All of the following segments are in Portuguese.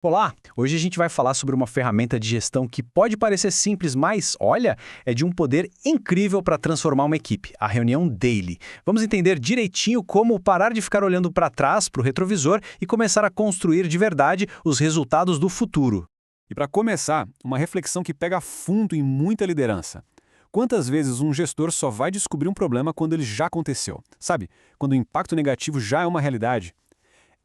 Olá! Hoje a gente vai falar sobre uma ferramenta de gestão que pode parecer simples, mas, olha, é de um poder incrível para transformar uma equipe, a reunião Daily. Vamos entender direitinho como parar de ficar olhando para trás, para o retrovisor, e começar a construir de verdade os resultados do futuro. E para começar, uma reflexão que pega fundo em muita liderança. Quantas vezes um gestor só vai descobrir um problema quando ele já aconteceu? Sabe? Quando o impacto negativo já é uma realidade.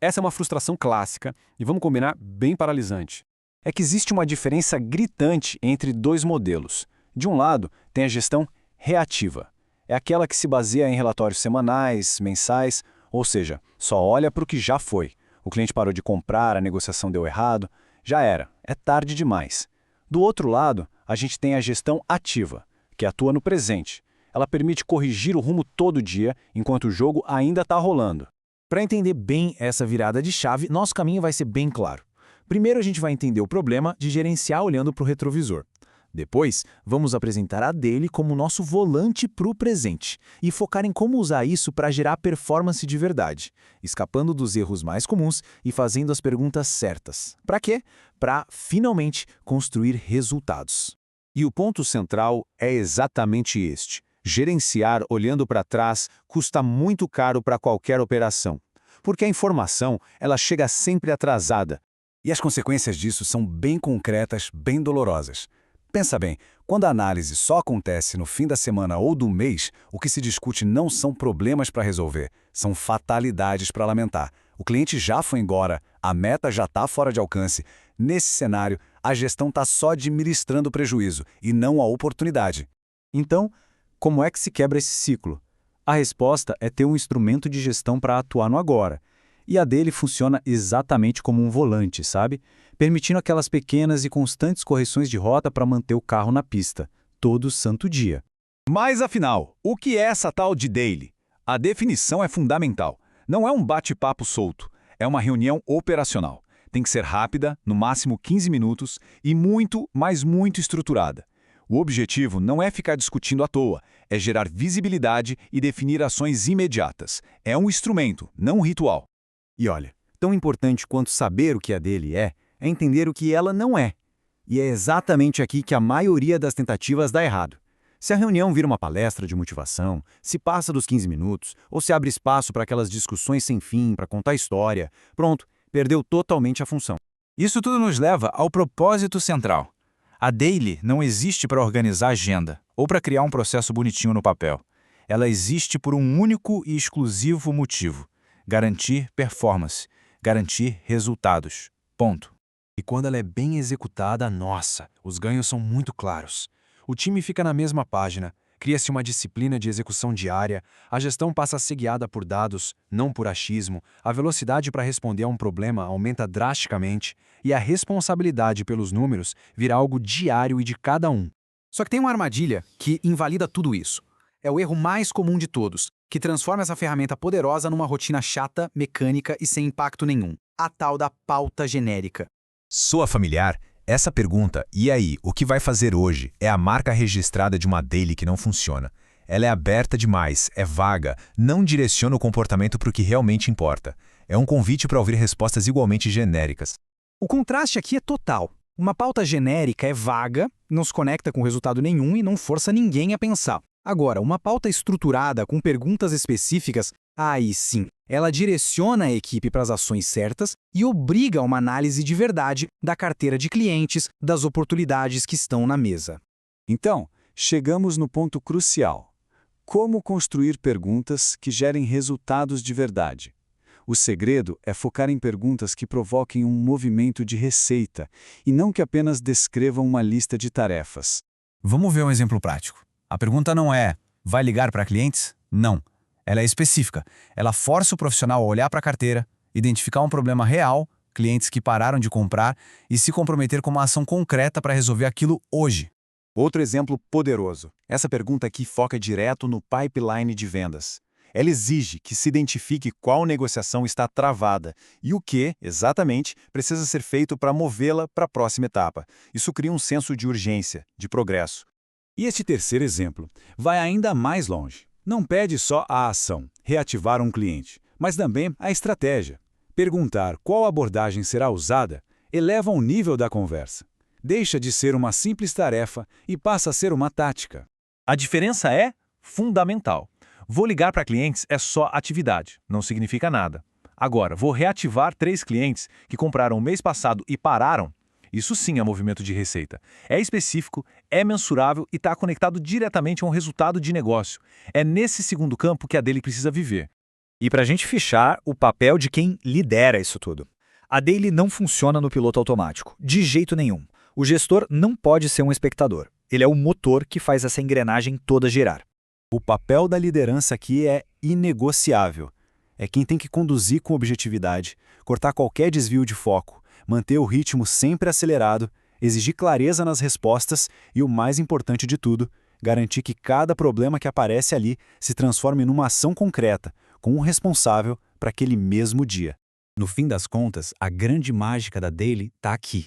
Essa é uma frustração clássica e, vamos combinar, bem paralisante. É que existe uma diferença gritante entre dois modelos. De um lado, tem a gestão reativa. É aquela que se baseia em relatórios semanais, mensais, ou seja, só olha para o que já foi. O cliente parou de comprar, a negociação deu errado, já era, é tarde demais. Do outro lado, a gente tem a gestão ativa, que atua no presente. Ela permite corrigir o rumo todo dia, enquanto o jogo ainda está rolando. Para entender bem essa virada de chave, nosso caminho vai ser bem claro. Primeiro a gente vai entender o problema de gerenciar olhando para o retrovisor. Depois, vamos apresentar a Daily como nosso volante para o presente e focar em como usar isso para gerar performance de verdade, escapando dos erros mais comuns e fazendo as perguntas certas. Para quê? Para, finalmente, construir resultados. E o ponto central é exatamente este. Gerenciar olhando para trás custa muito caro para qualquer operação, porque a informação ela chega sempre atrasada. E as consequências disso são bem concretas, bem dolorosas. Pensa bem, quando a análise só acontece no fim da semana ou do mês, o que se discute não são problemas para resolver, são fatalidades para lamentar. O cliente já foi embora, a meta já está fora de alcance. Nesse cenário, a gestão está só administrando o prejuízo e não a oportunidade. Então, como é que se quebra esse ciclo? A resposta é ter um instrumento de gestão para atuar no agora. E a Daily funciona exatamente como um volante, sabe? Permitindo aquelas pequenas e constantes correções de rota para manter o carro na pista, todo santo dia. Mas afinal, o que é essa tal de Daily? A definição é fundamental. Não é um bate-papo solto, é uma reunião operacional. Tem que ser rápida, no máximo 15 minutos, e muito, mas muito estruturada. O objetivo não é ficar discutindo à toa, é gerar visibilidade e definir ações imediatas. É um instrumento, não um ritual. E olha, tão importante quanto saber o que a Daily é entender o que ela não é. E é exatamente aqui que a maioria das tentativas dá errado. Se a reunião vira uma palestra de motivação, se passa dos 15 minutos, ou se abre espaço para aquelas discussões sem fim, para contar história, pronto, perdeu totalmente a função. Isso tudo nos leva ao propósito central. A Daily não existe para organizar a agenda ou para criar um processo bonitinho no papel. Ela existe por um único e exclusivo motivo: garantir performance, garantir resultados. Ponto. E quando ela é bem executada, nossa, os ganhos são muito claros. O time fica na mesma página, cria-se uma disciplina de execução diária, a gestão passa a ser guiada por dados, não por achismo, a velocidade para responder a um problema aumenta drasticamente e a responsabilidade pelos números vira algo diário e de cada um. Só que tem uma armadilha que invalida tudo isso. É o erro mais comum de todos, que transforma essa ferramenta poderosa numa rotina chata, mecânica e sem impacto nenhum. A tal da pauta genérica. Soa familiar? Essa pergunta, e aí, o que vai fazer hoje, é a marca registrada de uma Daily que não funciona. Ela é aberta demais, é vaga, não direciona o comportamento para o que realmente importa. É um convite para ouvir respostas igualmente genéricas. O contraste aqui é total. Uma pauta genérica é vaga, não se conecta com resultado nenhum e não força ninguém a pensar. Agora, uma pauta estruturada com perguntas específicas, aí sim, ela direciona a equipe para as ações certas e obriga a uma análise de verdade da carteira de clientes, das oportunidades que estão na mesa. Então, chegamos no ponto crucial. Como construir perguntas que gerem resultados de verdade? O segredo é focar em perguntas que provoquem um movimento de receita e não que apenas descrevam uma lista de tarefas. Vamos ver um exemplo prático. A pergunta não é: vai ligar para clientes? Não. Ela é específica. Ela força o profissional a olhar para a carteira, identificar um problema real, clientes que pararam de comprar e se comprometer com uma ação concreta para resolver aquilo hoje. Outro exemplo poderoso. Essa pergunta aqui foca direto no pipeline de vendas. Ela exige que se identifique qual negociação está travada e o que, exatamente, precisa ser feito para movê-la para a próxima etapa. Isso cria um senso de urgência, de progresso. E este terceiro exemplo vai ainda mais longe. Não pede só a ação, reativar um cliente, mas também a estratégia. Perguntar qual abordagem será usada elevam o nível da conversa. Deixa de ser uma simples tarefa e passa a ser uma tática. A diferença é fundamental. Vou ligar para clientes é só atividade, não significa nada. Agora, vou reativar 3 clientes que compraram o mês passado e pararam. Isso sim é movimento de receita. É específico, é mensurável e está conectado diretamente a um resultado de negócio. É nesse segundo campo que a Daily precisa viver. E para a gente fechar, o papel de quem lidera isso tudo. A Daily não funciona no piloto automático, de jeito nenhum. O gestor não pode ser um espectador. Ele é o motor que faz essa engrenagem toda girar. O papel da liderança aqui é inegociável. É quem tem que conduzir com objetividade, cortar qualquer desvio de foco, manter o ritmo sempre acelerado, exigir clareza nas respostas e, o mais importante de tudo, garantir que cada problema que aparece ali se transforme numa ação concreta, com um responsável para aquele mesmo dia. No fim das contas, a grande mágica da Daily está aqui.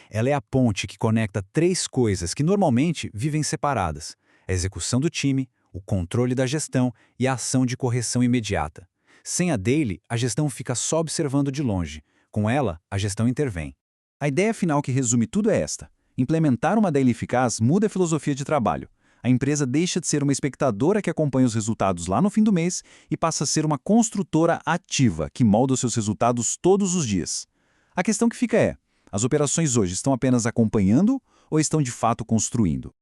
Ela é a ponte que conecta 3 coisas que normalmente vivem separadas: a execução do time, o controle da gestão e a ação de correção imediata. Sem a Daily, a gestão fica só observando de longe. Com ela, a gestão intervém. A ideia final que resume tudo é esta: implementar uma Daily eficaz muda a filosofia de trabalho. A empresa deixa de ser uma espectadora que acompanha os resultados lá no fim do mês e passa a ser uma construtora ativa que molda os seus resultados todos os dias. A questão que fica é: as operações hoje estão apenas acompanhando ou estão de fato construindo?